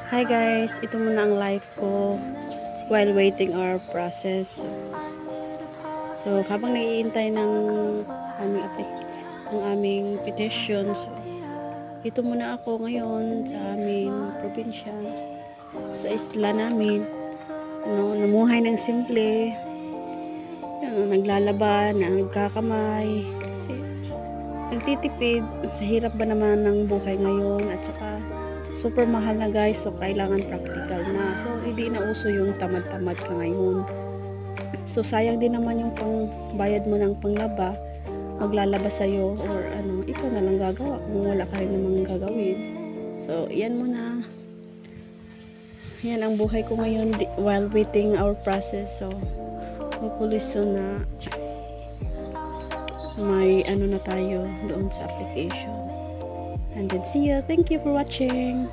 Hi guys, ito muna ang live ko while waiting our process. So habang nag-iintay ng aming petition, so ito muna ako ngayon sa aming probinsya, sa isla namin. Namuhay ng simple, naglalaba, nagkakamay, kasi nagtitipid sa hirap ba naman ng buhay ngayon, at saka super mahal na guys, so kailangan practical na. So hindi na uso yung tamad-tamad ka ngayon. So sayang din naman yung pangbayad mo ng panglaba, maglalaba sa'yo, or ikaw na lang gagawa kung wala ka rin namang gagawin. So yan muna, yan ang buhay ko ngayon while waiting our process. So hopefully soon na may na tayo doon sa application. And then see ya. Thank you for watching.